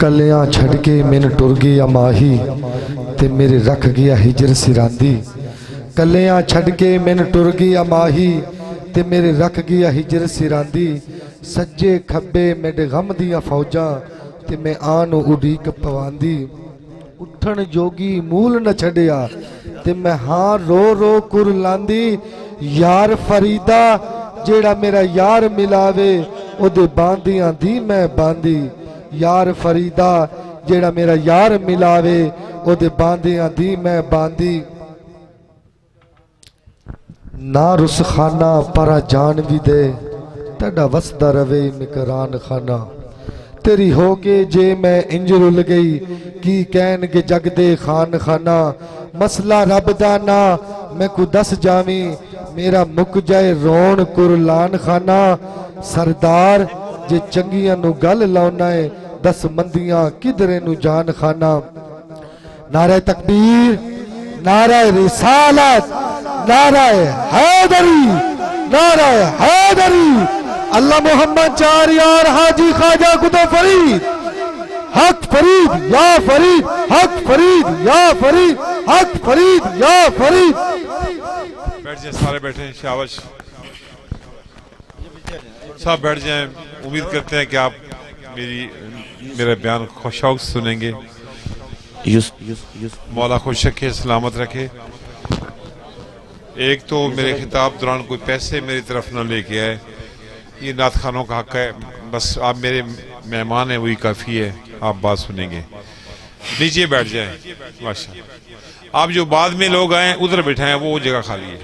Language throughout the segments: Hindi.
कलियां छड़ के मैन टुर गया माही ते मेरे रख गया हिजर सिरांदी। कलियां छड़ के मैन टुर गया माही ते मेरे रख गया हिजर सिरांदी। सज्जे खब्बे मेरे गम दियां फौजां ते मैं आन उड़ीक पवांदी। उठन जोगी मूल न छड़िया ते मैं हाँ रो रो कुर लांदी। यार फरीदा जेड़ा मेरा यार मिलावे ओदे बांदियां दी मैं बांदी। यार फरीदा जेड़ा मेरा यार मिलावे ओदे बांदियां दी मैं बांदी। ना रुस खाना परा जान भी दे तड़ा वसदा रवे मिकरान खाना। तेरी हो के जे मैं इंज रुल गई की कहन के जग दे खान खाना। मसला रब दा ना मैं को दस जावी मेरा मुक जाए रोन कुरलान खाना। सरदार जे चंगियां नु गल लाउना है दस मंदियां किधरे नु जान खाना। नारे तकबीर नारे रिसालत नारे हैदरी नारे हैदरी। अल्लाह मोहम्मद चार यार हाजी ख्वाजा कुतुब फरीद हक फरीद या फरीद हक फरीद या फरीद हक फरीद या फरीद। बैठ जाए सारे बैठे हैं। शाबाश सब बैठ जाएं। उम्मीद करते हैं कि आप मेरा बयान खुशौक सुनेंगे। मौला खुश रखे सलामत रखे। एक तो मेरे खिताब दौरान कोई पैसे मेरी तरफ न लेके आए, ये नात खानों का हक है। बस आप मेरे मेहमान हैं वही काफ़ी है। आप बात सुनेंगे। नीचे बैठ जाएं। माशा आप जो बाद में लोग आए उधर बैठे हैं वो जगह खाली है।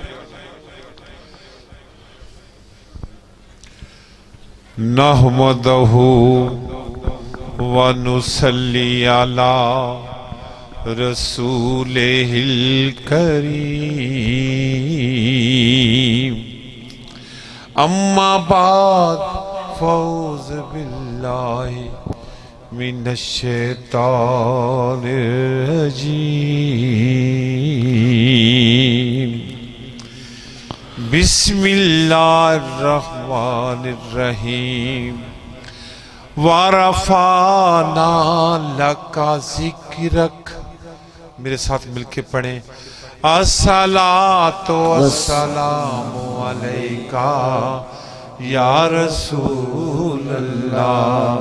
नहमदहु व नुसल्ली अला रसूलिहिल करीम। अम्मा बाद फौज बिल्लाहि मिनश शैतानिर रजीम। बिस्मिल्लाहिर्रहमानिर्रहीम। वारफाना लका ज़िक्रक। मेरे साथ मिलके पढ़ें। अस्सलातु वस्सलामु अलैका या रसूल अल्लाह।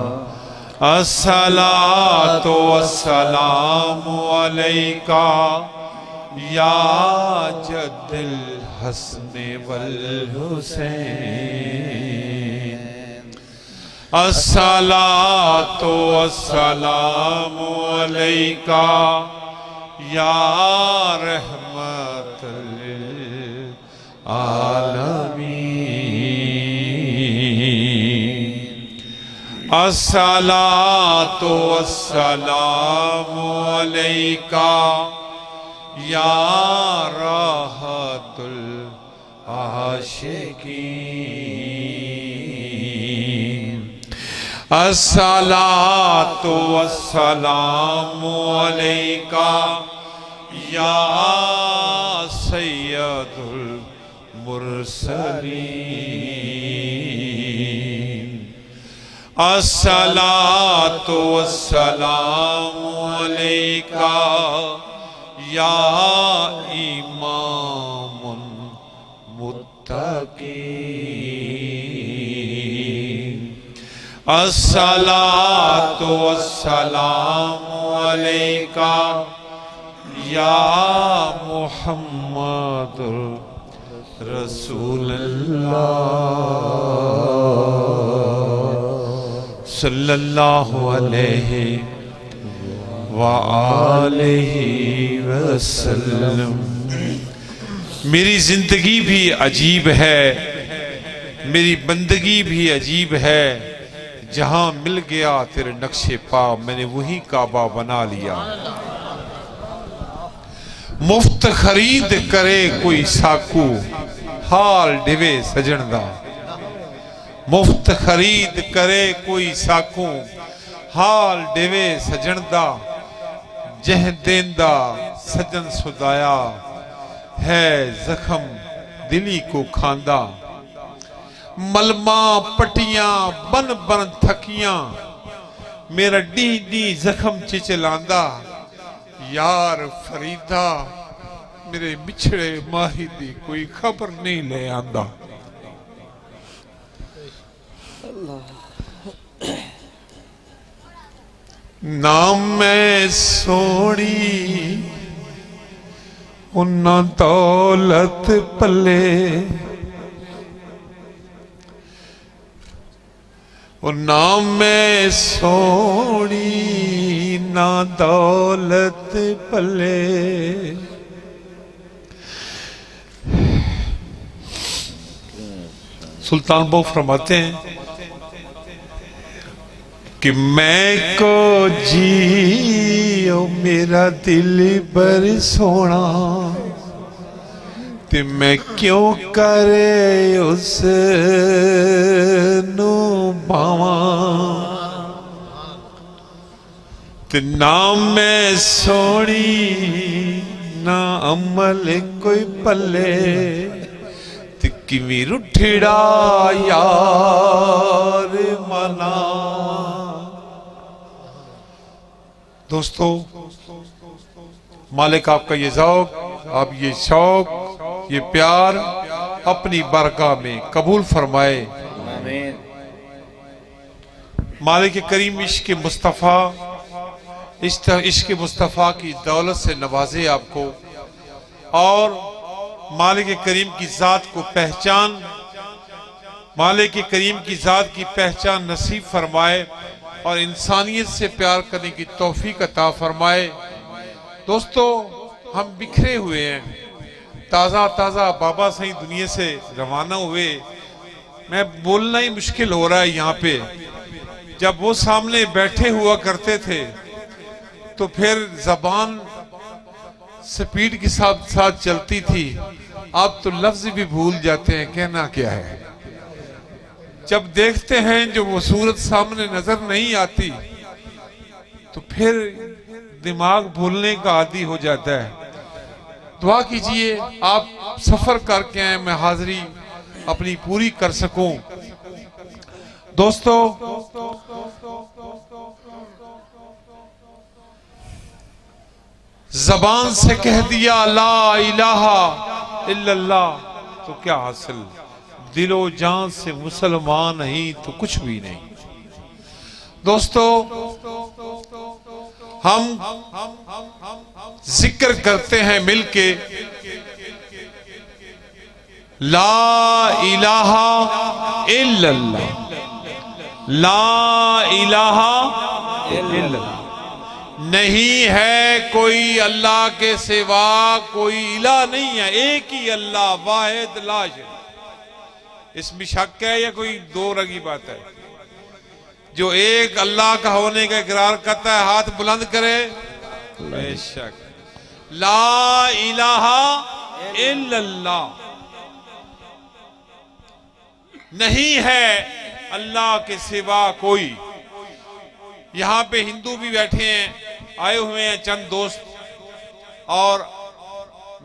अस्सलातु वस्सलामु अलैका या जद्दिल हसन वल हुसैन। अस्सलातु वस्सलामु अलैका या रहमतल लिल आलमीन। अस्सलातु वस्सलामु अलैका या राहतुल आशिकीन। अस्सलातु वस्सलामु अलैका या सय्यदुल मुरसलीन। अस्सलातु वस्सलामु अलैका या इमामुल मुत्तकीन। अस्सलातु वस्सलामु अलैका या मुहम्मदुर रसूलुल्लाह सल्लल्लाहु अलैहि व आलिहि वसल्लम। मेरी जिंदगी भी अजीब है, मेरी बंदगी भी अजीब है। जहां मिल गया तेरे नक्शे पा मैंने वही काबा बना लिया। मुफ्त खरीद करे कोई साकू हाल डिवे सजन दा। मुफ्त खरीद करे कोई साकू हाल डिवे सजन दा। जह देंदा सजन सुदाया है जख्म दिली को खांदा। मलमा पटियां बन बन थकियां मेरा डी डी जख्म चिचलांदा, यार फरीदा मेरे बिछड़े माही दी कोई खबर नहीं ले आंदा। नाम मैं सोनी उन्ना दौलत पले, और नाम मैं सोनी ना दौलत पले। सुल्तान बहु फरमाते हैं कि मैं को जियो मेरा दिल बर सोना, ते मैं क्यों करे उस नू पावा, ते नाम मैं सोनी ना अमल कोई पले, ते किवी रुठड़ा यार मना। दोस्तों, मालिक आपका ये ज़ौक़, आप ये शौक़, ये प्यार अपनी बरगाह में कबूल फरमाए। मालिक करीम इश्क़ मुस्तफ़ा, इश्क़ मुस्तफ़ा की दौलत से नवाजे आपको, और मालिक करीम की ज़ात को पहचान, मालिक करीम की ज़ात की पहचान नसीब फरमाए, और इंसानियत से प्यार करने की तौफीक अता फरमाए। दोस्तों, हम बिखरे हुए हैं, ताज़ा ताज़ा बाबा सही दुनिया से रवाना हुए। मैं बोलना ही मुश्किल हो रहा है यहाँ पे। जब वो सामने बैठे हुआ करते थे तो फिर जबान स्पीड के साथ साथ चलती थी, अब तो लफ्ज भी भूल जाते हैं कहना क्या है। जब देखते हैं जो वो सूरत सामने नजर नहीं आती तो फिर दिमाग भूलने का आदी हो जाता है। दुआ कीजिए आप सफर करके आए, मैं हाजिरी अपनी पूरी कर सकूं। दोस्तों, जबान से कह दिया ला इलाहा इल्लल्लाह तो क्या हासिल, दिलो जान से मुसलमान नहीं तो कुछ भी नहीं। दोस्तों, हम जिक्र करते हैं मिलके ला इलाहा इल्लल्लाह, ला इलाहा इल्लल्लाह। नहीं है कोई अल्लाह के सिवा, कोई इलाह नहीं है, एक ही अल्लाह वाहिद ला शरीक। इसमें शक है या कोई दो रंगी बात है? जो एक अल्लाह का होने का इकरार करता है हाथ बुलंद करे। बेशक ला इलाहा इल्लल्लाह, नहीं है अल्लाह के सिवा कोई। यहां पे हिंदू भी बैठे हैं, आए हुए हैं चंद दोस्त, और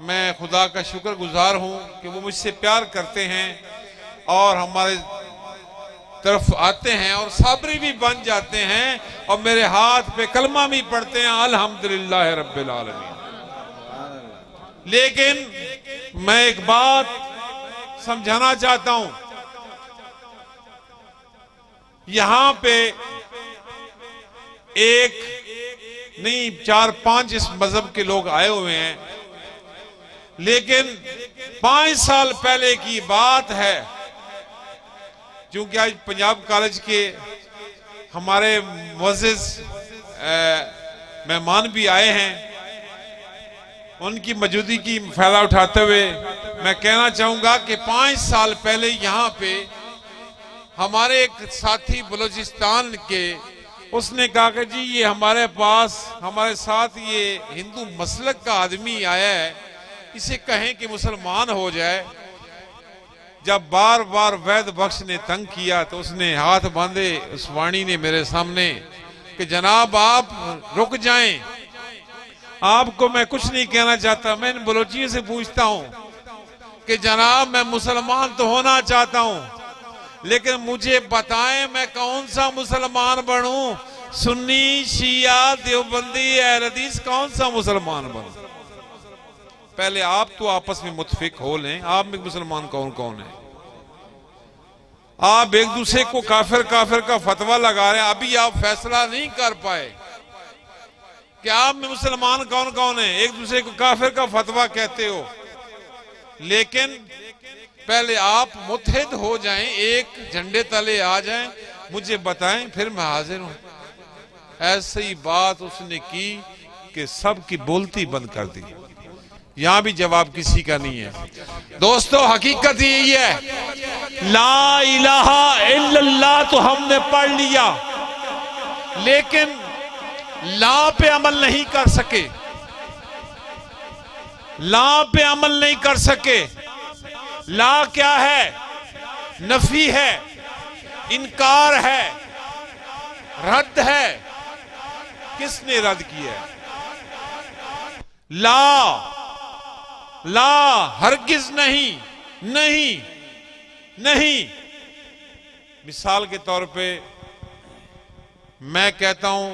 मैं खुदा का शुक्रगुजार हूं कि वो मुझसे प्यार करते हैं और हमारे तरफ आते हैं और साबरी भी बन जाते हैं और मेरे हाथ पे कलमा भी पढ़ते हैं अल्हम्दुलिल्लाह रब्बिल आलमीन। लेकिन मैं एक बात समझाना चाहता हूं, यहां पे एक नहीं 4-5 इस मजहब के लोग आए हुए हैं, लेकिन 5 साल पहले की बात है, क्योंकि आज पंजाब कॉलेज के हमारे मुअज़्ज़िज़ मेहमान भी आए हैं, उनकी मौजूदगी की फायदा उठाते हुए मैं कहना चाहूंगा कि 5 साल पहले यहाँ पे हमारे एक साथी बलूचिस्तान के, उसने कहा कि जी ये हमारे पास हमारे साथ ये हिंदू मसलक का आदमी आया है, इसे कहें कि मुसलमान हो जाए। जब बार बार वैद बख्श ने तंग किया तो उसने हाथ बांधे उस वाणी ने मेरे सामने कि जनाब आप रुक जाएं, आपको मैं कुछ नहीं कहना चाहता। मैं इन बलोचियों से पूछता हूं कि जनाब मैं मुसलमान तो होना चाहता हूं, लेकिन मुझे बताएं मैं कौन सा मुसलमान बनूं। सुन्नी शिया देवबंदी अहले हदीस कौन सा मुसलमान बना? पहले आप तो आपस में मुत्तफिक हो लें, आप में मुसलमान कौन कौन है? आप एक दूसरे को काफिर काफिर का फतवा लगा रहे हैं, अभी आप फैसला नहीं कर पाए कि आप में मुसलमान कौन कौन है। एक दूसरे को काफिर का फतवा कहते हो, लेकिन पहले आप मुत्तहिद हो जाएं, एक झंडे तले आ जाएं, मुझे बताएं, फिर मैं हाजिर हूं। ऐसी बात उसने की कि सबकी बोलती बंद कर दी। यहां भी जवाब किसी का नहीं है। दोस्तों, हकीकत यही है, ला इलाहा इल्लल्लाह तो हमने पढ़ लिया, लेकिन ला पे अमल नहीं कर सके। ला पे अमल नहीं कर सके। ला क्या है? नफी है, इनकार है, रद्द है। किसने रद्द किया है? ला हरगिज नहीं, नहीं, नहीं। मिसाल के तौर पे मैं कहता हूं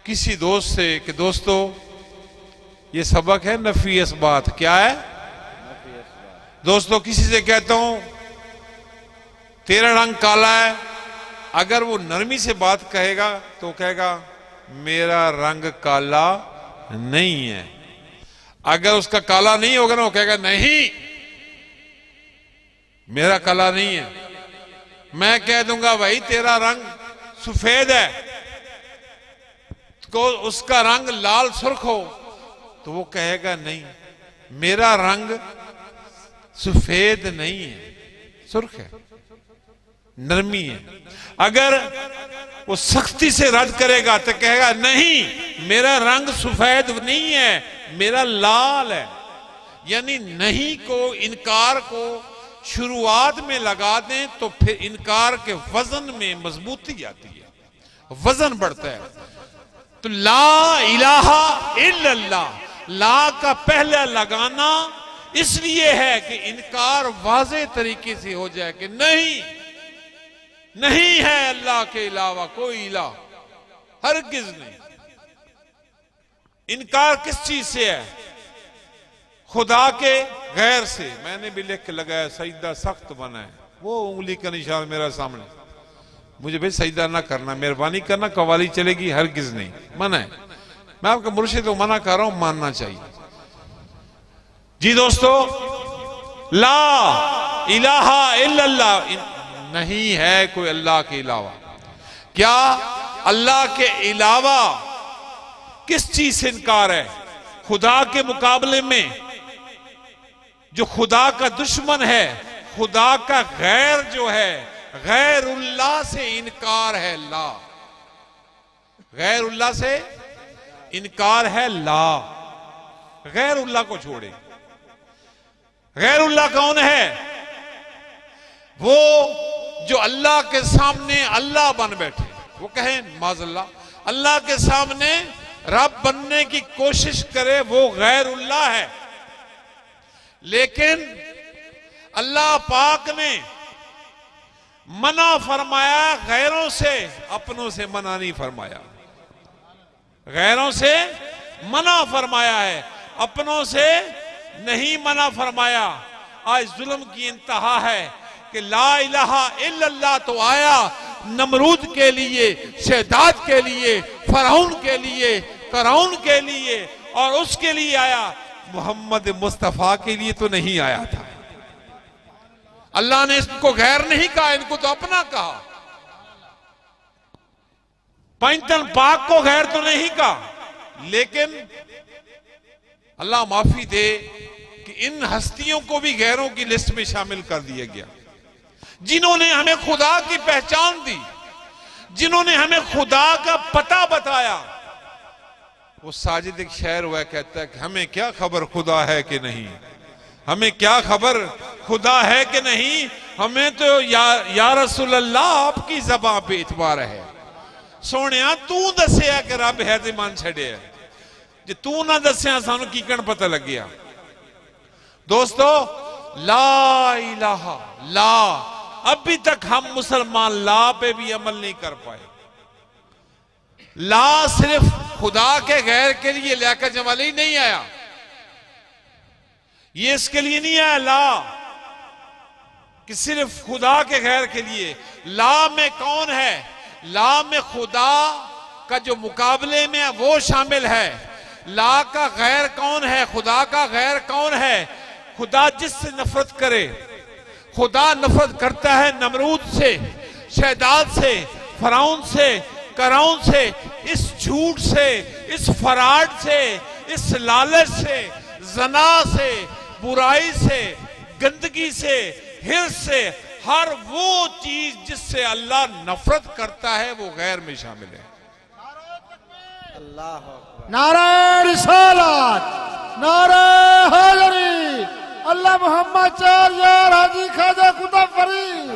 किसी दोस्त से कि दोस्तों ये सबक है नफी इसबात। क्या है? दोस्तों, किसी से कहता हूं तेरा रंग काला है, अगर वो नरमी से बात कहेगा तो कहेगा मेरा रंग काला नहीं है। अगर उसका काला नहीं होगा ना, वो कहेगा नहीं मेरा काला नहीं है। मैं कह दूंगा भाई तेरा रंग सफेद है, तो उसका रंग लाल सुर्ख हो, तो वो कहेगा नहीं मेरा रंग सफेद नहीं है, सुर्ख है, नरमी है। अगर वो सख्ती से रद्द करेगा तो कहेगा नहीं मेरा रंग सफेद नहीं है, मेरा लाल है। यानी नहीं को, इनकार को शुरुआत में लगा दें तो फिर इनकार के वजन में मजबूती आती है, वजन बढ़ता है। तो ला इलाहा इल्लल्लाह, ला का पहले लगाना इसलिए है कि इनकार वाज़े तरीके से हो जाए कि नहीं, नहीं है अल्लाह के अलावा कोई इलाह, हरगिज नहीं। इनकार किस चीज से है? खुदा के गैर से। मैंने भी लिख के लगाया सजदा सख्त बना है, वो उंगली का निशान मेरा सामने। मुझे भाई सजदा ना करना, मेहरबानी करना, कवाली चलेगी, हरगिज नहीं, मना है। मैं आपका मुर्शिद तो मना कर रहा हूं, मानना चाहिए। जी दोस्तों, ला इलाहा इल्लल्लाह, नहीं है कोई अल्लाह के अलावा। क्या अल्लाह के अलावा किस चीज से इनकार है? खुदा के मुकाबले में जो खुदा का दुश्मन है, खुदा का गैर जो है, गैरुल्लाह से इनकार है। ला, गैरुल्लाह से इनकार है। ला, गैरुल्लाह को छोड़े। गैरुल्लाह कौन है? वो जो अल्लाह के सामने अल्लाह बन बैठे, वो कहें माज़अल्लाह, अल्लाह के सामने रब बनने की कोशिश करे, वो गैरुल्लाह है। लेकिन अल्लाह पाक ने मना फरमाया गैरों से, अपनों से मना नहीं फरमाया। गैरों से मना फरमाया है, अपनों से नहीं मना फरमाया। आज जुल्म की इंतहा है कि ला इलाहा इल्लल्लाह तो आया नमरूद के लिए, शहदाद के लिए, फरौन के लिए, करौन के लिए, और उसके लिए आया, मोहम्मद मुस्तफा के लिए तो नहीं आया था। अल्लाह ने इसको गैर नहीं कहा, इनको तो अपना कहा। पैंतन पाक को गैर तो नहीं कहा, लेकिन अल्लाह माफी दे कि इन हस्तियों को भी गैरों की लिस्ट में शामिल कर दिया गया, जिन्होंने हमें खुदा की पहचान दी, जिन्होंने हमें खुदा का पता बताया। वो साजिद एक शायर हुआ कहता है कि हमें क्या खबर खुदा है कि नहीं, हमें क्या खबर खुदा है कि नहीं, हमें तो या रसूल अल्लाह आपकी ज़बान पे इतबार है। सोनिया तू दसिया कि रब है तो मन छड़िया, जे तू ना दसिया सानू कीकण पता लग गया। दोस्तों, ला इलाहा, ला, अभी तक हम मुसलमान ला पे भी अमल नहीं कर पाए। ला सिर्फ खुदा के गैर के लिए लियाकत जमाली नहीं आया, ये इसके लिए नहीं आया ला कि सिर्फ खुदा के गैर के लिए। ला में कौन है? ला में खुदा का जो मुकाबले में है वो शामिल है। ला का गैर कौन है? खुदा का गैर कौन है? खुदा जिससे नफरत करे। खुदा नफरत करता है नमरूद से, शहदाद से, फराउन से, कराउन से, इस झूठ से, इस फराड से, इस लालच से, जना से, बुराई से, गंदगी से, हिर्स से। हर वो चीज जिससे अल्लाह नफरत करता है वो गैर में शामिल है। नारे रिसालत, नारे हैदरी, अल्लाह मोहम्मद चार यार हाजी ख्वाजा कुतुब फरीद।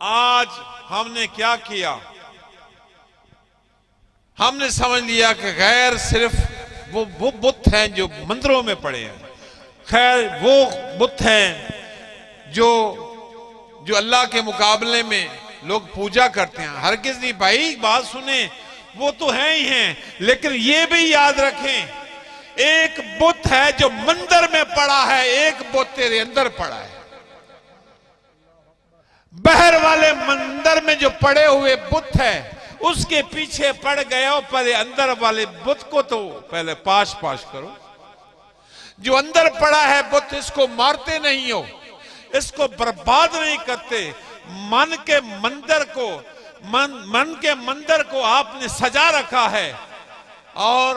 आज हमने क्या किया? हमने समझ लिया कि गैर सिर्फ वो बुत हैं जो मंदिरों में पड़े हैं। खैर वो बुत हैं जो अल्लाह के मुकाबले में लोग पूजा करते हैं। हरगिज नहीं भाई, बात सुने, वो तो हैं ही हैं, लेकिन ये भी याद रखें एक बुत है जो मंदिर में पड़ा है, एक बुत तेरे अंदर पड़ा है। बहर वाले मंदिर में जो पड़े हुए बुत है उसके पीछे पड़ गए हो, पहले अंदर वाले बुत को तो पहले पाश करो। जो अंदर पड़ा है बुत, इसको मारते नहीं हो, इसको बर्बाद नहीं करते। मन के मंदिर को आपने सजा रखा है, और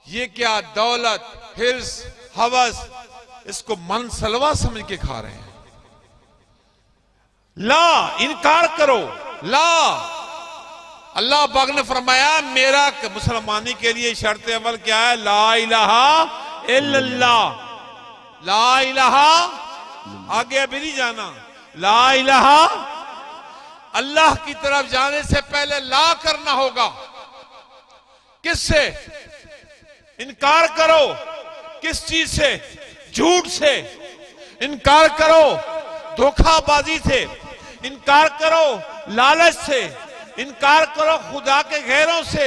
ये क्या दौलत, हिर्स, हवस, इसको मन सलवा समझ के खा रहे हैं। ला इनकार करो। ला अल्लाह पाक ने फरमाया मेरा मुसलमानी के लिए शर्त अमल क्या है? ला इलाहा इल्लल्लाह। ला इलाहा, आगे अभी नहीं जाना। ला इलाहा, अल्लाह की तरफ जाने से पहले ला करना होगा। किससे? इनकार करो। किस चीज से? झूठ से इनकार करो, धोखाबाजी से इनकार करो, लालच से इनकार करो, खुदा के गैरों से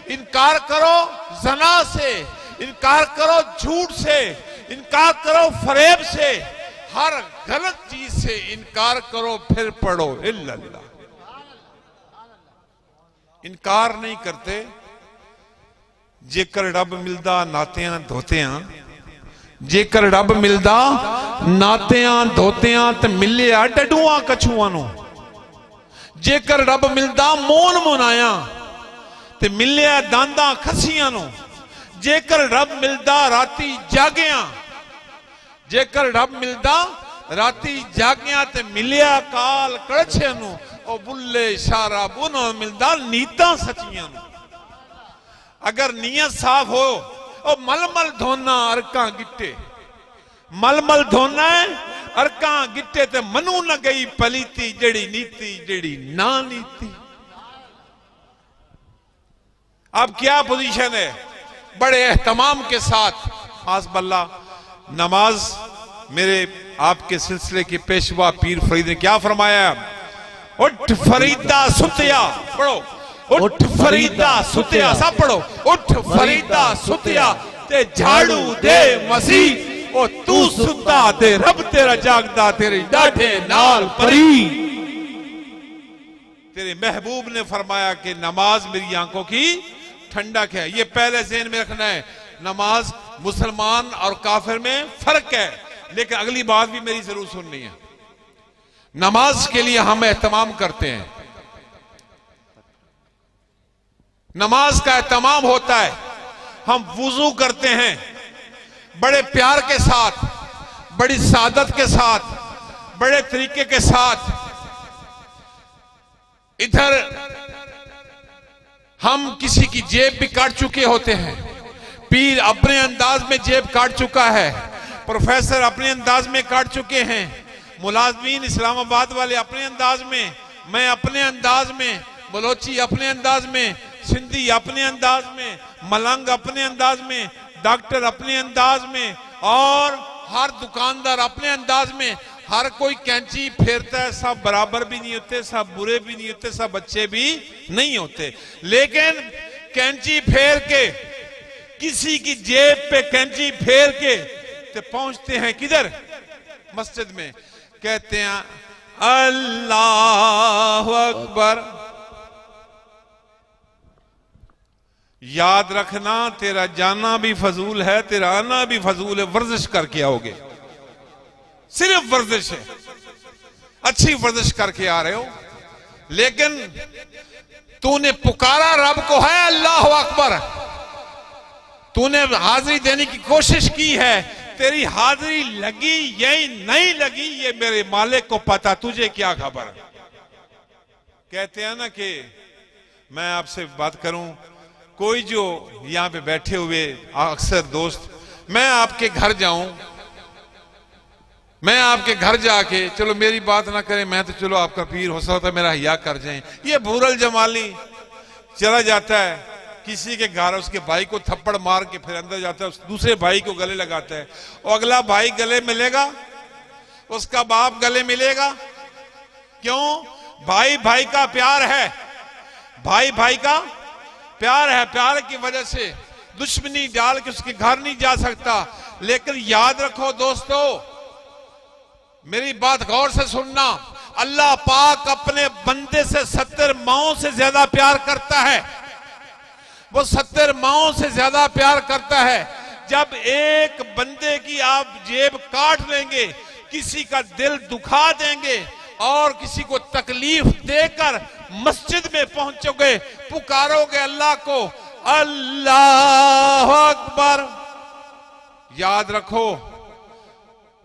इनकार करो, जना से इनकार करो, झूठ से इनकार करो, फरेब से, हर गलत चीज से इनकार करो, फिर पढ़ो इल्लल्लाह। इनकार नहीं करते। जेकर रब मिलदा नातियां धोतियां, जेकर रब मिलदा नातियां धोतियां ते मिलिया डडुआ कछुआ नु। जेकर रब मिलदा मोन मुनाया ते मिलिया दांदा खसियां नु। जेकर रब मिलदा राती जागिया, जेकर रब मिलदा राती जागिया ते मिलिया काल कड़छे नु। ओ बुल्ले इशारा बुनो मिलदा नीता सचियां नु। अगर नीयत साफ हो, ओ मलमल धोना अरका गिट्टे, मलमल धोना है अरका गिट्टे ते मनु न गई पलीती जड़ी नीति जड़ी ना नीति। अब क्या पोजीशन है? बड़े एहतमाम के साथ हासबल्ला नमाज मेरे आपके सिलसिले के पेशवा पीर फरीद ने क्या फरमाया? उठ फरीदा सुतिया, पढ़ो उठ फरीदा सुतिया, सब पढ़ो। उठ फरीदा सुतिया ते झाड़ू दे मसीह, ओ तू सुता दे रब तेरा जागदा, तेरे डाढ़े नाल परी। तेरे महबूब ने फरमाया कि नमाज मेरी आंखों की ठंडक है। ये पहले ज़हन में रखना है। नमाज मुसलमान और काफिर में फर्क है, लेकिन अगली बात भी मेरी जरूर सुननी है। नमाज के लिए हम एहतमाम करते हैं, नमाज का एहतमाम होता है। हम वुजू करते हैं बड़े प्यार के साथ, बड़ी सादत के साथ, बड़े तरीके के साथ। इधर हम किसी की जेब भी काट चुके होते हैं। पीर अपने अंदाज में जेब काट चुका है, प्रोफेसर अपने अंदाज में काट चुके हैं, मुलाजमीन इस्लामाबाद वाले अपने अंदाज में, मैं अपने अंदाज में, बलोची अपने अंदाज में, सिंधी अपने अंदाज में, मलंग अपने अंदाज में, डॉक्टर अपने अंदाज में, और हर दुकानदार अपने अंदाज में। हर कोई कैंची फेरता है, सब बराबर भी नहीं होते, सब बुरे भी नहीं होते, सब अच्छे भी नहीं होते। लेकिन कैंची फेर के, किसी की जेब पे कैंची फेर के तो पहुंचते हैं किधर? मस्जिद में। कहते हैं अल्लाह अकबर। याद रखना, तेरा जाना भी फजूल है, तेरा आना भी फजूल है। वर्जिश करके आओगे, सिर्फ वर्जिश है, अच्छी वर्जिश करके आ रहे हो, लेकिन तूने पुकारा रब को है अल्लाह अकबर, तूने हाजिरी देने की कोशिश की है, तेरी हाजिरी लगी यही नहीं लगी ये मेरे मालिक को पता, तुझे क्या खबर। कहते हैं ना कि मैं आपसे बात करूं, कोई जो यहां पे बैठे हुए अक्सर दोस्त, मैं आपके घर जाऊं, मैं आपके घर जाके, चलो मेरी बात ना करें, मैं तो चलो आपका पीर हो सकता है मेरा हिया कर जाए, ये भूरल जमाली चला जाता है किसी के घर, उसके भाई को थप्पड़ मार के फिर अंदर जाता है, उस दूसरे भाई को गले लगाता है, और अगला भाई गले मिलेगा, उसका बाप गले मिलेगा। क्यों? भाई भाई का प्यार है, भाई भाई का प्यार है, प्यार की वजह से दुश्मनी डाल के उसके घर नहीं जा सकता। लेकिन याद रखो दोस्तों, मेरी बात गौर से सुनना, अल्लाह पाक अपने बंदे से 70 माओं से ज्यादा प्यार करता है, वो 70 माओं से ज्यादा प्यार करता है। जब एक बंदे की आप जेब काट लेंगे, किसी का दिल दुखा देंगे और किसी को तकलीफ देकर मस्जिद में पहुंचोगे, पुकारोगे अल्लाह को अल्लाह अकबर, याद रखो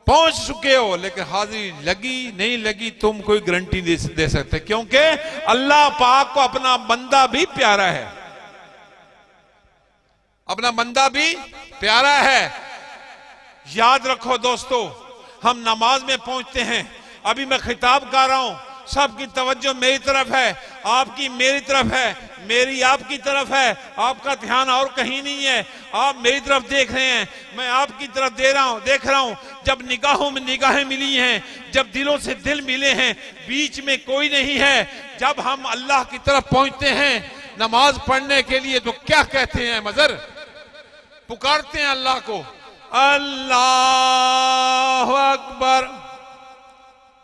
पहुंच चुके हो, लेकिन हाजिरी लगी नहीं लगी तुम कोई गारंटी दे सकते, क्योंकि अल्लाह पाक को अपना बंदा भी प्यारा है, अपना बंदा भी प्यारा है। याद रखो दोस्तों, हम नमाज में पहुंचते हैं, अभी मैं खिताब कर रहा हूं, सबकी तवज्जो मेरी तरफ है, आपकी मेरी तरफ है, मेरी आपकी तरफ है, आपका ध्यान और कहीं नहीं है, आप मेरी तरफ देख रहे हैं, मैं आपकी तरफ देख रहा हूं। जब निगाहों में निगाहें मिली हैं, जब दिलों से दिल मिले हैं, बीच में कोई नहीं है, जब हम अल्लाह की तरफ पहुंचते हैं नमाज पढ़ने के लिए, तो क्या कहते हैं मजर? पुकारते हैं अल्लाह को अल्लाह अकबर।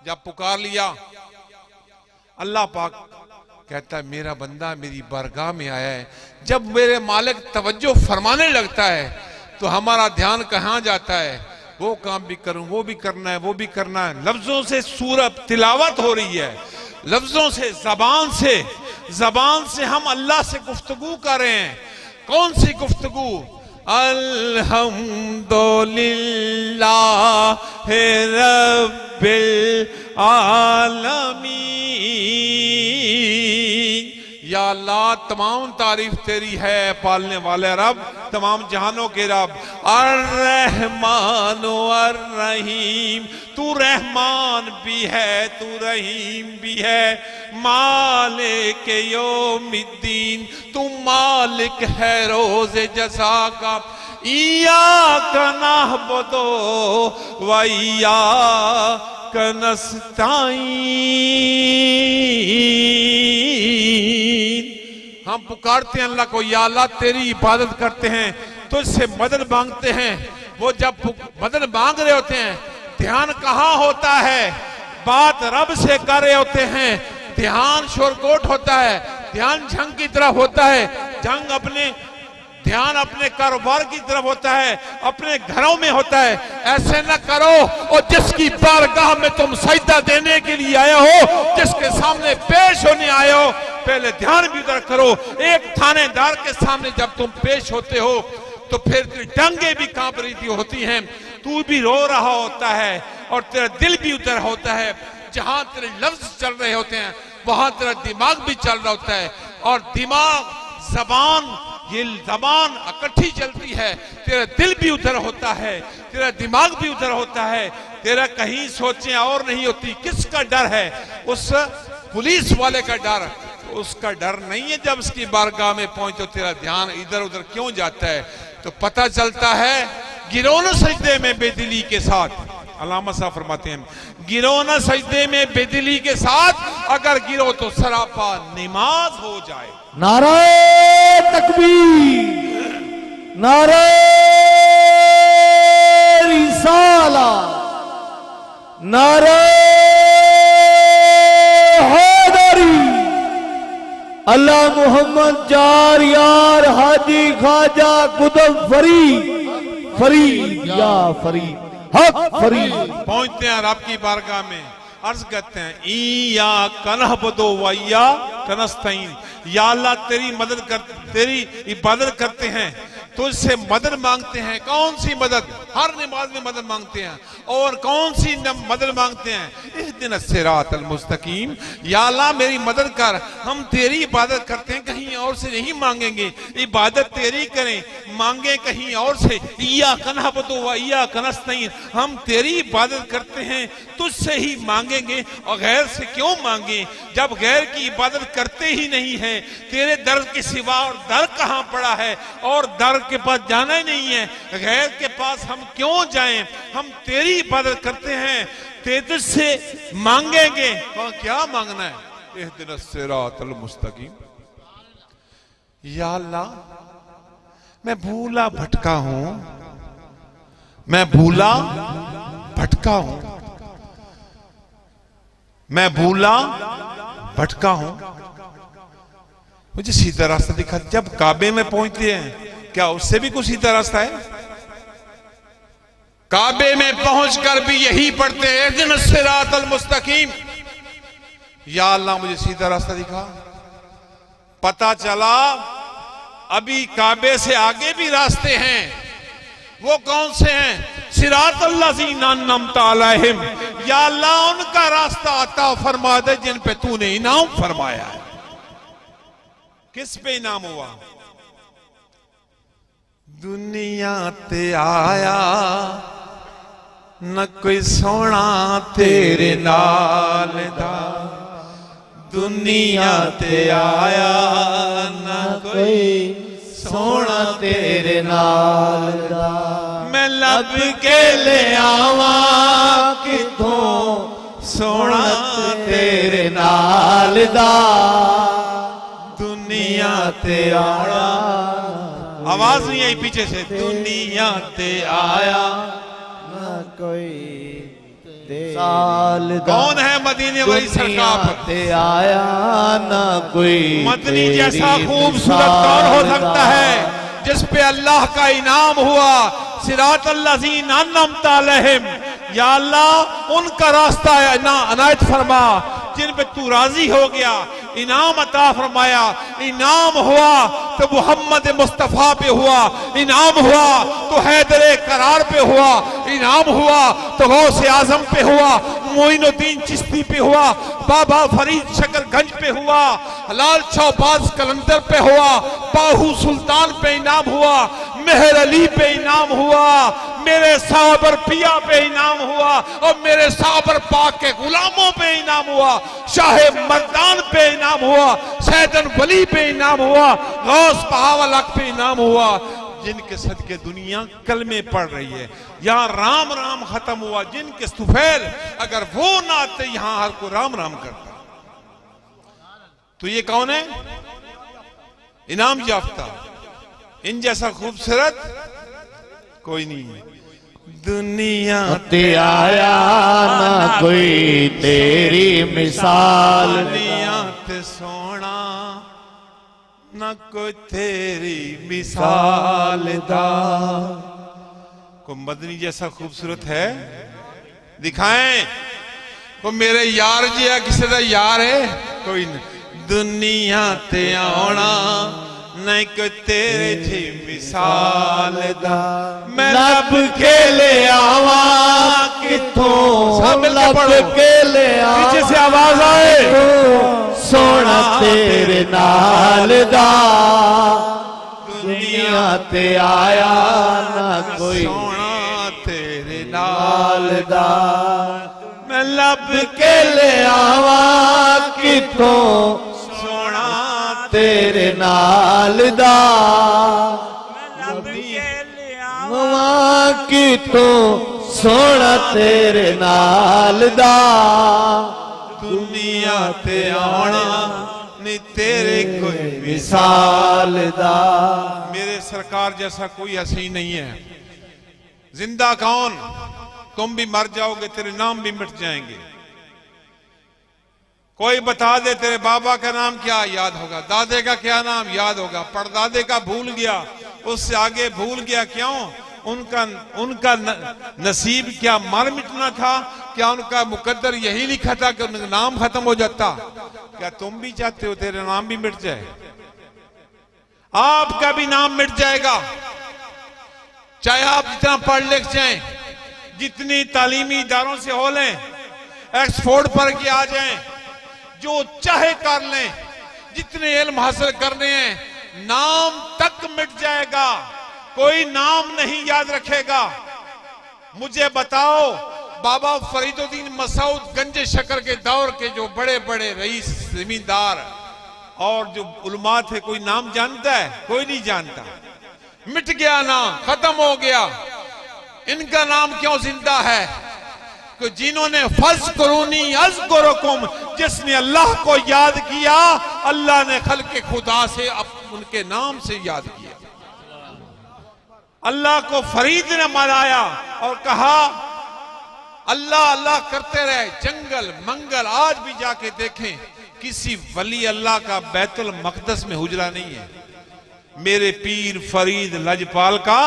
जब पुकार लिया, अल्लाह पाक कहता है मेरा बंदा मेरी बारगाह में आया है। जब मेरे मालिक तवज्जो फरमाने लगता है तो हमारा ध्यान कहां जाता है? वो काम भी करूं, वो भी करना है, वो भी करना है। लफ्जों से सूरत तिलावत हो रही है, लफ्जों से जबान से हम अल्लाह से गुफ्तगू कर रहे हैं। कौन सी गुफ्तगू? अल्हम्दुलिल्लाह रब्बिल आलमीन। या अल्लाह तमाम तारीफ तेरी है, पालने वाले रब, तमाम जहानों के रब। अर्रहमान अर्रहीम, तू रहमान भी है, तू रहीम भी है। मालिक यौमिद्दीन, तू मालिक है रोज़े जज़ा का। इय्याका नअबुदु व इय्याका नस्तईन। हम पुकारते हैं अल्लाह को, या अल्लाह तेरी इबादत करते हैं, तो इससे मदद मांगते हैं। वो जब मदद मांग रहे होते हैं, ध्यान कहाँ होता है? बात रब से कर रहे होते हैं, ध्यान शोरगोट होता है, ध्यान जंग की तरफ होता है, ध्यान अपने कारोबार की तरफ होता है, अपने घरों में होता है। ऐसे न करो, और जिसकी बारगाह में तुम सजदा देने के लिए आए हो, जिसके सामने पेश होने आए हो, पहले ध्यान भी उधर करो। एक थानेदार के सामने जब तुम पेश होते हो तो फिर तेरी टांगे भी कांप रही होती हैं, तू भी रो रहा होता है और तेरा दिल भी उधर होता है। जहां तेरे लफ्ज चल रहे होते हैं वहां तेरा दिमाग भी चल रहा होता है, और दिमाग ये जबान इकट्ठी चलती है, तेरा दिल भी उधर होता है, तेरा दिमाग भी उधर होता है, तेरा कहीं सोचें और नहीं होती। किसका डर है? उस पुलिस वाले का डर। उसका डर नहीं है जब उसकी बारगाह में पहुंचो तेरा ध्यान इधर उधर क्यों जाता है? तो पता चलता है गिरोन सजदे में बेदिली के साथ। अल्लामा साहब फरमाते हैं गिरो ना सजदे में बेदिली के साथ, अगर गिरो तो सरापा नमाज हो जाए। नारे तकबीर, नारे रिसालत, नारे हैदरी। अल्लाह मोहम्मद जार यार हाजी ख्वाजा कुतुब फरीद या फरीद हक फरीद। पहुंचते हैं रब की बारगाह में, अर्ज करते हैं ईया कनहबदो वैया कनस्तईन, या अल्लाह तेरी इबादत करते हैं, तुझसे मदद मांगते हैं। कौन सी मदद? हर नमाज में मदद मांगते हैं। और कौन सी मदद मांगते हैं? इहदिना सिरातल मुस्तकीम, या अल्लाह मेरी मदद कर, हम तेरी इबादत करते हैं, कहीं और से नहीं मांगेंगे, इबादत तेरी करें, मांगे कहीं और से। इया कनहबदु व इया कनस्तईन, हम तेरी इबादत करते हैं, तुझसे ही मांगेंगे, और गैर से क्यों मांगे जब गैर की इबादत करते ही नहीं है। तेरे दर के सिवा और दर कहां पड़ा है, और दर के पास जाना ही नहीं है, गैर के पास हम क्यों जाएं? हम तेरी इबादत करते हैं, तेरे से मांगेंगे। और क्या मांगना है? इहदिना सिरातल मुस्तकीम, या अल्लाह मैं भूला भटका हूं, मैं भूला भटका हूं, मैं भूला भटका हूं, मुझे सीधा रास्ता दिखा। जब काबे में पहुंचते हैं, क्या उससे भी कुछ सीधा रास्ता है? काबे में पहुंचकर भी यही पढ़ते हैं इहदिना सिरातल मुस्तकीम, या अल्लाह मुझे सीधा रास्ता दिखा। पता चला अभी काबे से आगे भी रास्ते हैं। वो कौन से हैं? सिरातल लज़ीना अन्अमता अलैहिम, या अल्लाह उनका रास्ता अता फरमा दे जिन पे तूने इनाम फरमाया है। किस पे इनाम हुआ? दुनिया ते आया न कोई सोना तेरे नाल दा, दुनिया ते आया न कोई सोना तेरे नाल दा। मैं लब के ले आवा किथों सोना तेरे नाल दा, दुनिया ते आया। आवाज नहीं आई पीछे से। दुनिया ते आया न कोई साल दा। कौन है मदीने वाली सरकार? ते आया न कोई मदनी जैसा खूबसूरत कौन हो सकता है जिस पे अल्लाह का इनाम हुआ? सिरातल लज़ीना अन्अमता अलैहिम, या अल्लाह उनका रास्ता अनायत फरमा जिन पे तू राजी हो गया, इनाम अता फरमाया। इनाम हुआ तो मोहम्मद मुस्तफा पे हुआ, इनाम हुआ तो हैदरे करार पे हुआ, इनाम हुआ तो गौसे आजम पे हुआ, मोइनुद्दीन चिश्ती पे हुआ, बाबा फरीद शकरगंज पे हुआ, लाल चौबाज कलंदर पे हुआ, बाहू सुल्तान पे इनाम हुआ, मेहर अली पे इनाम हुआ, मेरे साबर पिया पे इनाम हुआ, और मेरे साबर पाक के गुलामों पे इनाम हुआ, शाह मर्दान पे इनाम हुआ, सैयदन वली पे इनाम हुआ, गौस बहावल पे इनाम हुआ, जिनके सदके दुनिया कलमे पढ़ रही है। यहाँ राम राम खत्म हुआ, जिनके सुफैल अगर वो ना आते यहाँ हर को राम राम करता। तो ये कौन है? इनाम याफ्ता। इन जैसा खूबसूरत कोई नहीं है। दुनिया ते आया ना कोई तेरी मिसाल, दुनिया ते सोना ना कोई तेरी मिसाल दा। को मदनी जैसा खूबसूरत है? दिखाएं। को मेरे यार जी है, किसी का यार है? कोई नहीं। दुनिया ते आना नहीं कोई तेरे जी मिसाल दा, मैं लब के ले आवा किथों, लब के ले आवा। पीछे से आवाज आए, सोना तेरे नाल दा, दुनिया ते आया ना कोई सोना तेरे नाल दा, मैं लब के ले आवा किथों तेरे नाल दा, लब के ले आवा किथों सोना तेरे नाल दा दुनिया ते आना नहीं तेरे कोई मिसाल दा। मेरे सरकार जैसा कोई ऐसे ही नहीं है। जिंदा कौन, तुम भी मर जाओगे, तेरे नाम भी मिट जाएंगे। कोई बता दे तेरे बाबा का नाम क्या, याद होगा। दादे का क्या नाम, याद होगा। परदादे का भूल गया, उससे आगे भूल गया। क्यों? उनका नसीब क्या मर मिटना था? क्या उनका मुकद्दर यही लिखा था कि उनका नाम खत्म हो जाता? क्या तुम भी चाहते हो तेरा नाम भी मिट जाए? आपका भी नाम मिट जाएगा, चाहे आप जितना पढ़ लिख जाएं, जितनी तालीमी इदारों से हो लें, एक्सफोर्ड पढ़ के आ जाएं, जो चाहे कर लें, जितने इल्म हासिल करने हैं, नाम तक मिट जाएगा। कोई नाम नहीं याद रखेगा। मुझे बताओ, बाबा फरीदुद्दीन मसूद गंजे शक्कर के दौर के जो बड़े बड़े रईस, जमींदार और जो उलमा थे, कोई नाम जानता है? कोई नहीं जानता। मिट गया नाम, खत्म हो गया। इनका नाम क्यों जिंदा है? कि जिन्होंने फज करूनी अज़कुरुकुम, जिसने अल्लाह को याद किया, अल्लाह ने खल्क़े खुदा से उनके नाम से याद किया। अल्लाह को फरीद ने मनाया और कहा अल्लाह अल्लाह करते रहे। जंगल मंगल आज भी जाके देखें, किसी वली अल्लाह का बैतुल मक़दस में हुजरा नहीं है। मेरे पीर फरीद लजपाल का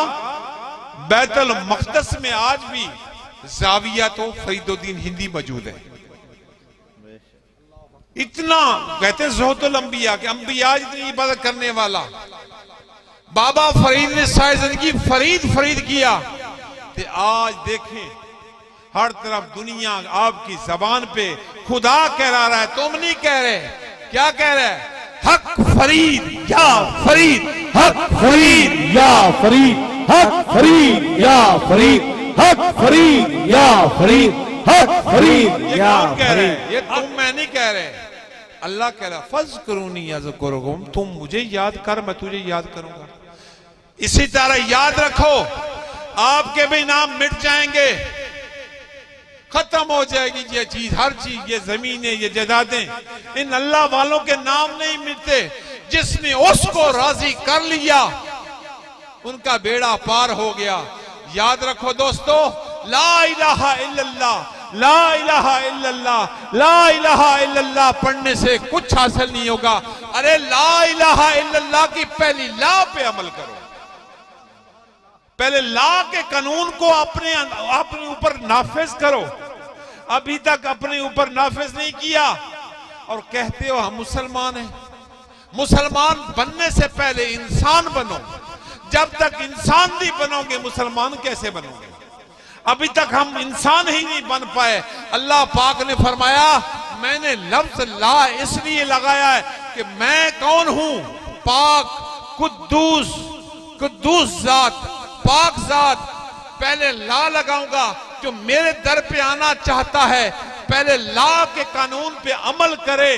बैतुल मक़दस में आज भी जाविया तो फरीदुद्दीन हिंदी मौजूद है। इतना कहते हैं ज़ुहदुल अंबिया के अंबिया इतनी इबादत करने वाला बाबा फरीद ने सारी जिंदगी फरीद फरीद किया। तो आज देखें हर तरफ दुनिया आपकी जबान पे खुदा कह रहा है, तुम नहीं कह रहे। क्या कह रहे हैं? हक फरीद या फरीद, हक फरीद या फरीद, हक फरीद या फरीद, हक फरीद या फरीद, हक फरीद या फरीद। ये तुम मैं नहीं कह रहे, अल्लाह कह रहा फज करूनी अज़कुरुकुम, तुम मुझे याद कर, मैं तुझे याद करूंगा। इसी तरह याद रखो, आपके भी नाम मिट जाएंगे, खत्म हो जाएगी ये चीज, हर चीज, ये जमीनें, ये जायदादें। इन अल्लाह वालों के नाम नहीं मिटते। जिसने उसको राजी कर लिया, उनका बेड़ा पार हो गया। याद रखो दोस्तों, ला इलाहा इल्लल्लाह, ला इलाहा इल्लल्लाह, ला इलाहा इल्लल्लाह पढ़ने से कुछ हासिल नहीं होगा। अरे ला इलाहा इल्लल्लाह की पहली ला पे अमल करो। पहले ला के कानून को अपने ऊपर नाफिज करो। अभी तक अपने ऊपर नाफिज नहीं किया और कहते हो हम मुसलमान हैं। मुसलमान बनने से पहले इंसान बनो। जब तक इंसान नहीं बनोगे, मुसलमान कैसे बनोगे? अभी तक हम इंसान ही नहीं बन पाए। अल्लाह पाक ने फरमाया, मैंने लफ्ज ला इसलिए लगाया है कि मैं कौन हूं? पाक, कुद्दूस, कुद्दूस जात, पाक जात। पहले ला लगाऊंगा। जो मेरे दर पे आना चाहता है, पहले ला के कानून पे अमल करे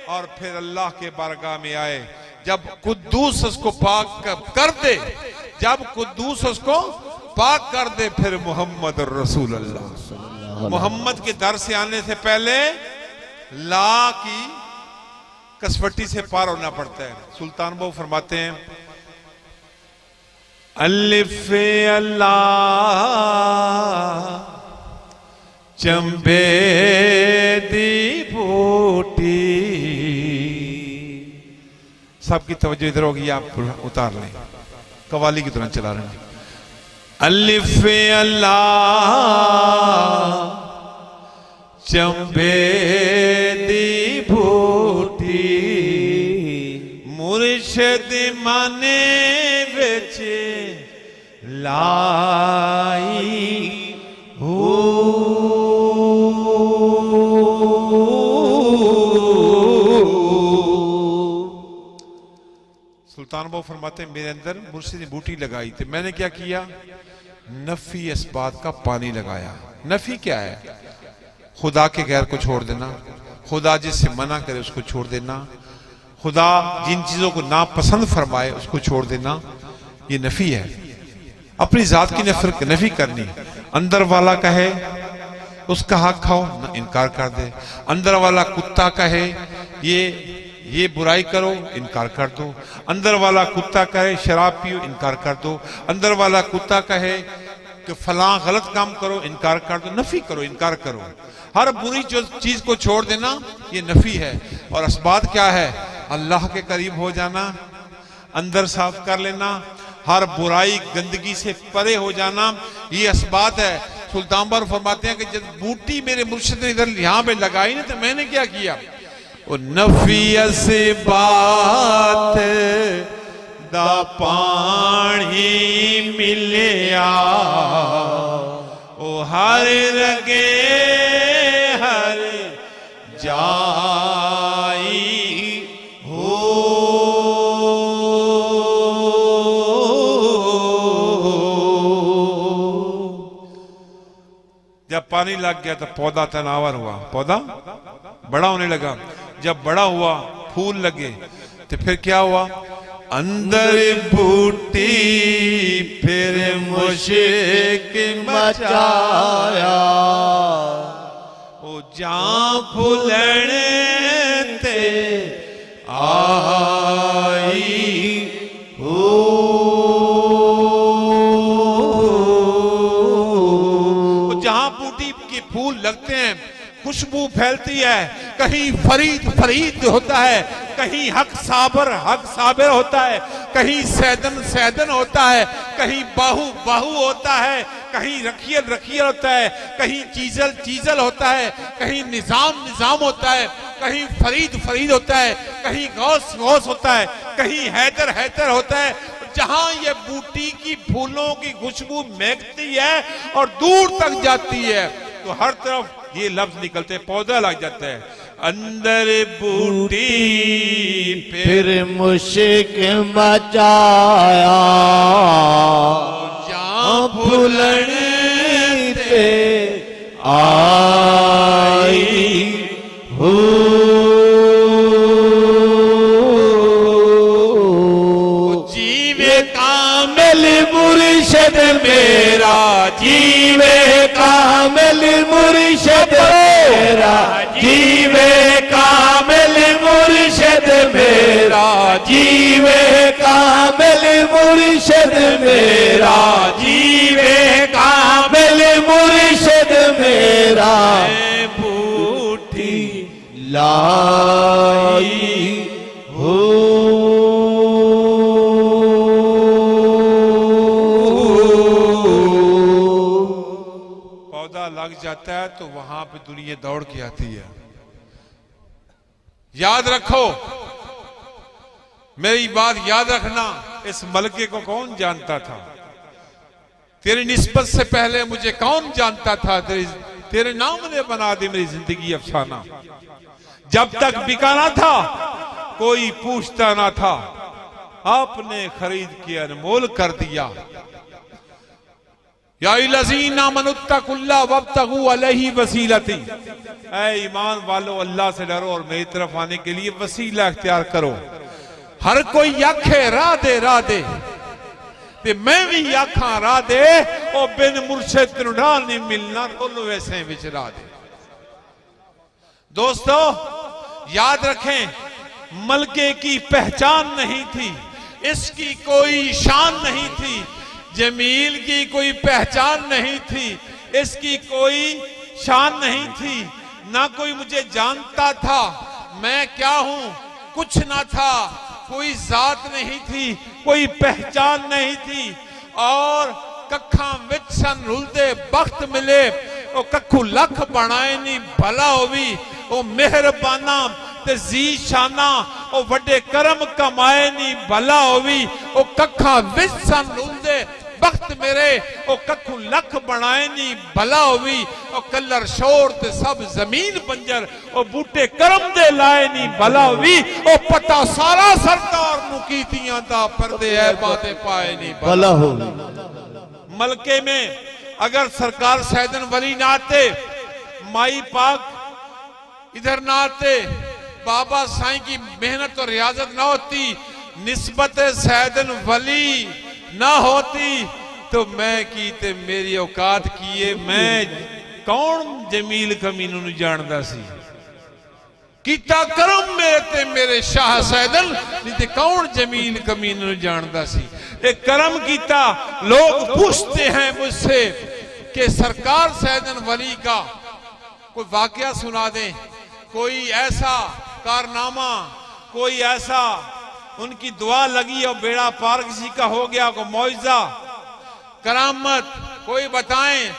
और फिर अल्लाह के बारगाह में आए। जब कुद्दूस उसको पाक कर दे, जब कुद्दूस उसको पाक कर दे, फिर मोहम्मद रसूल अल्लाह, मोहम्मद के दर से आने से पहले ला की कसवट्टी से पार होना पड़ता है। सुल्तान बाबू फरमाते हैं, अलिफ अल्लाह चंबे दी बूटी। सबकी तवज्जो इधर होगी, आप उतार लें, कवाली की तरह चला रहे हैं। अलिफ अल्लाह चंबे दी बूटी, मुर्शिद माने विच लाई हो। सुल्तान बाबू फरमाते हैं, मेरे अंदर मुर्शिद ने बूटी लगाई थी। मैंने क्या किया? नफी इस बात का पानी लगाया। नफी क्या है? खुदा के गैर को छोड़ देना, खुदा जिससे मना करे उसको छोड़ देना, खुदा जिन चीजों को नापसंद फरमाए उसको छोड़ देना, ये नफी है। अपनी जात की नफी करनी। अंदर वाला कहे उसका हक खाओ ना, इनकार कर दे। अंदर वाला कुत्ता कहे ये बुराई करो, इनकार कर दो। अंदर वाला कुत्ता कहे शराब पियो, इनकार कर दो। अंदर वाला कुत्ता कहे कि फलां गलत काम करो, इनकार कर दो। नफी करो, इनकार करो। हर बुरी चीज को छोड़ देना ये नफी है। और असबात क्या है? अल्लाह के करीब हो जाना, अंदर साफ कर लेना, हर बुराई गंदगी से परे हो जाना, ये असबात है। सुल्तान बार फरमाते हैं कि जब बूटी मेरे मुर्शिद ने इधर यहाँ पे लगाई ना, तो मैंने क्या किया? वो नफी से बात दा पानी मिलिया, ओ हर रगे हर जाई हो। जब पानी लग गया तो पौधा तनावर हुआ, पौधा बड़ा होने लगा। जब बड़ा हुआ फूल लगे तो फिर क्या हुआ? अंदर बूटी फिर मुश्क मचाया, ओ जां फुलने ते आई हो। जहां बूटी के फूल लगते हैं खुशबू फैलती है, कहीं फरीद फरीद होता है, कहीं हक साबिर होता है, कहीं सैदन सैदन होता है, कहीं बाहू बाहू होता है, कहीं रखियल रखियल होता है, कहीं चीजल चीजल होता है, कहीं निजाम निजाम होता है, कहीं फरीद फरीद होता है, कहीं गौस गौस होता है, कहीं हैदर हैदर होता है। जहां ये बूटी की फूलों की खुशबू महकती है और दूर तक जाती है, तो हर तरफ ये लफ्ज निकलते, पौधा लग जाता है। अंदर बूटी फिर मुश्क मचाया, जहां फूलन ते आई हो। जीवे कामिल मुर्शिद मेरा, जीवे कामिल मुर्शिद मेरा, जीवे कामिल मुर्शिद मेरा, जीवे कामिल मुर्शिद मेरा, जीवे कामिल मुर्शिद मेरा, बूटी लाई हो। लग जाता है तो वहां पे दुनिया दौड़ के आती है। याद रखो, मेरी बात याद रखना, इस मलके को कौन जानता था? तेरी निस्बत से पहले मुझे कौन जानता था? तेरे नाम ने बना दी मेरी जिंदगी अफसाना। जब तक बिका ना था कोई पूछता ना था, आपने खरीद के अनमोल कर दिया। या लज़ीना मनुत्तकुल्लाह वब्तगू अलैहि वसीलती, ऐ ईमान वालों अल्लाह से डरो और मेरी तरफ आने के लिए वसीला इख्तियार करो। हर कोई आखे राह दे ते मैं भी आखा राह दे, और बिन मुर्शिद तेनू राह नहीं मिलना, रोलो वैसे विच राह दे। दोस्तों याद रखें, मलके की पहचान नहीं थी, इसकी कोई शान नहीं थी, जमील की कोई पहचान नहीं थी, इसकी कोई शान नहीं थी, ना कोई मुझे जानता था मैं क्या हूं, कुछ ना था, कोई जात नहीं थी, कोई पहचान नहीं थी। और कखा विच सन रुलदे बख्त मिले, ओ कखू लख बनाए नी भला होवी, ओ मेहरबाना ते जी शाना, ओ वड्डे करम कमाए नी भला होवी, ओ कखा विच सन रुलदे बख्त मेरे, ओ कखू लख बनाए नी भला होवी, ओ कलर शोर ते सब जमीन बंजर, ओ बूटे करम दे लाए नी भला होवी, ओ पता सारा सरकार नु कीतियां दा परदे है बाते पाए नी भला होवी। मलके में अगर सरकार सैदन वली ना आते, माई पाक इधर ना आते, बाबा साईं की मेहनत और रियाजत ना होती, निस्बत सैदन वली ना होती, तो मैं की ते मेरी औकात कीए। मैं कौन जमील कमीनू नूं जानदा सी, कीता करम मेरे ते मेरे शाह सैदन, नहीं ते कौन जमील कमीनू नूं जानदा सी। एक करम कीता। लोग पूछते हैं मुझसे कि सरकार सैदन वली का कोई वाकया सुना दें, कोई ऐसा कारनामा, कोई ऐसा उनकी दुआ लगी और बेड़ा पार किसी का हो गया, कोई मौइजा करामत कोई बताएं।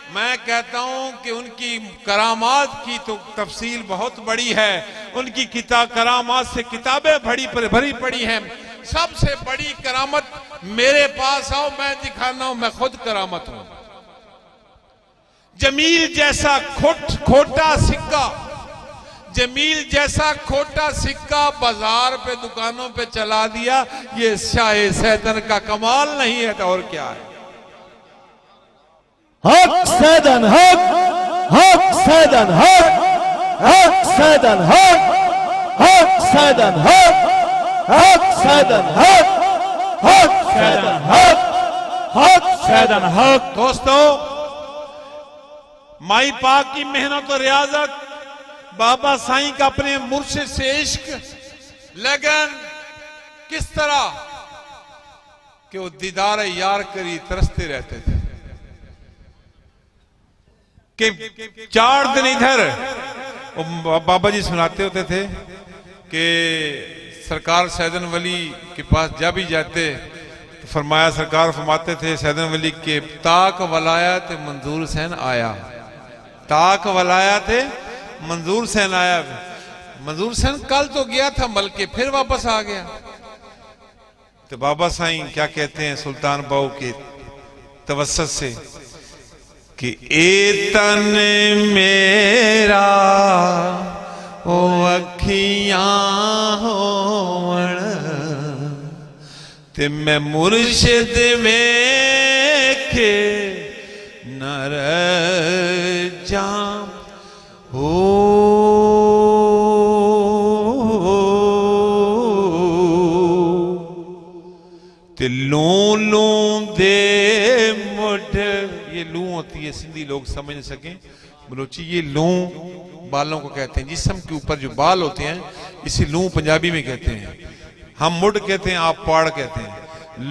मैं कहता हूं कि उनकी करामात की तो तफसील बहुत बड़ी है, उनकी करामात से किताबें भरी पड़ी हैं। सबसे बड़ी करामत मेरे पास आओ, मैं दिखाना हूं, मैं खुद करामत हूं। जमील जैसा खोटा सिक्का, जमील जैसा खोटा सिक्का बाजार पे दुकानों पे चला दिया, ये शाह सैदन का कमाल नहीं है तो और क्या है। हक सैदन हक, हक सैदन हक, हक सैदन हक, हक सैदन हक, हक सैदन हक, हक सैदन हक, हक सैदन हक। दोस्तों, माई पाक की मेहनत और रियाजत, बाबा साईं का अपने मुर्शिद से इश्क, लगन किस तरह कि वो दीदार यार करी तरसते रहते थे कि 4 दिन इधर बाबा जी सुनाते होते थे कि सरकार सैदन वली के पास जब भी जाते तो फरमाया, सरकार फरमाते थे सैदन वली के ताक वलायत मंजूर हुसैन आया, ताक वलायत मंजूर हुसैन आया। मंजूर हुसैन कल तो गया था मलके, फिर वापस आ गया। तो बाबा साईं क्या कहते हैं सुल्तान बाऊ के तवस्सुत से कि ए तन मेरा ओ अखियां होवण ते मैं मुर्शिद वेखे न रह जां हो। ते लूं लूं दे मुठ, ये लूं होती है, सिंधी लोग समझ न सकें बलोची, ये लूं बालों को कहते हैं, जिस्म के ऊपर जो बाल होते हैं इसे लूं पंजाबी में कहते हैं, हम मुड़ कहते हैं, आप पाड़ कहते हैं।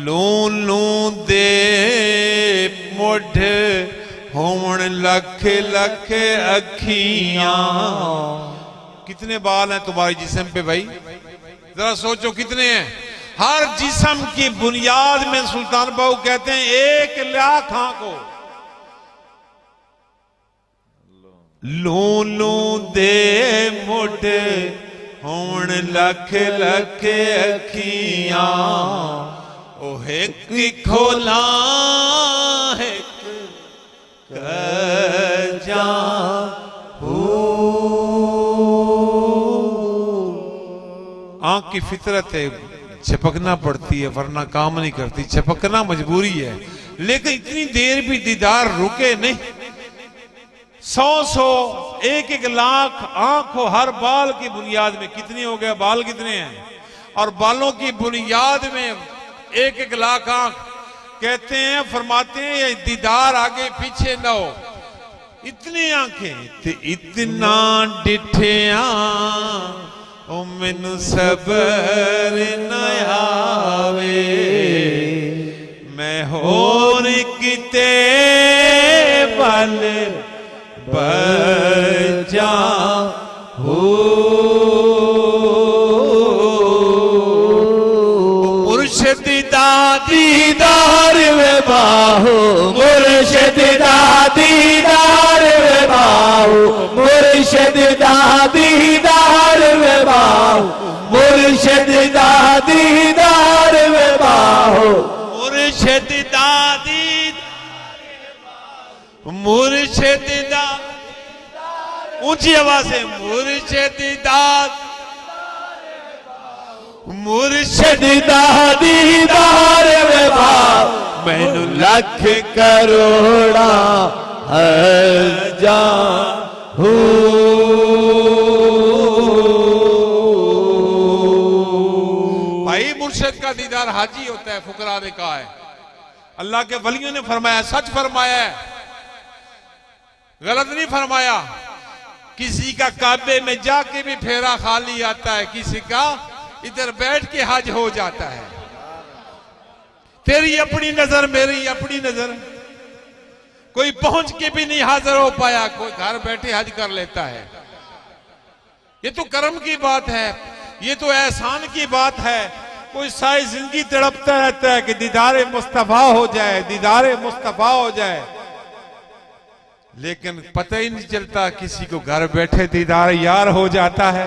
लूं लूं दे मुठ होवण लख लख अखियां। कितने बाल हैं तुम्हारे जिस्म पे भाई, जरा सोचो कितने हैं। हर जिस्म की बुनियाद में सुल्तान बाहू कहते हैं 1 लाख आंखों। लूं लूं दे मुठ होण लख लख अखियां, ओ एक खोला एक कजा हो। आंख की फितरत है, झपकना पड़ती है वरना काम नहीं करती, झपकना मजबूरी है। लेकिन इतनी देर भी दीदार रुके नहीं। 100 1 लाख आंख हो हर बाल की बुनियाद में। कितनी हो गया, बाल कितने हैं, और बालों की बुनियाद में 1 लाख आंख। कहते हैं, फरमाते हैं ये दीदार आगे पीछे ना हो, इतनी आंखें ते इतना डिठिया ओ मैनू सबर न आवे, मैं होर किते बल बजा हो। मुर्शिद दा दीदार वे बाहो, मुर्शिद दा दीदार वे बाहो, मुर्शिद दा दीदार वे बाहो, मुर्शिद दा दीदार वे बाहो, मुर्शिद दा दीदार, मुर्शिद दा, ऊंची आवाज से मुर्शिद दा, मुर्शिद दा दीदार वे बाहो, मैनू लख करोड़ा हजा हो। भाई मुर्शिद का दीदार हाजी होता है, फुकरा ने कहा है। अल्लाह के वलियों ने फरमाया, सच फरमाया है, गलत नहीं फरमाया। किसी का काबे में जाके भी फेरा खाली आता है, किसी का इधर बैठ के हज हो जाता है। तेरी अपनी नजर, मेरी अपनी नजर, कोई पहुंच के भी नहीं हाजिर हो पाया, कोई घर बैठे हज कर लेता है। ये तो कर्म की बात है, ये तो एहसान की बात है। कोई सारी जिंदगी तड़पता रहता है कि दीदारे मुस्तफा हो जाए, दीदारे मुस्तफा हो जाए, लेकिन पता ही नहीं चलता किसी को घर बैठे दीदार यार हो जाता है।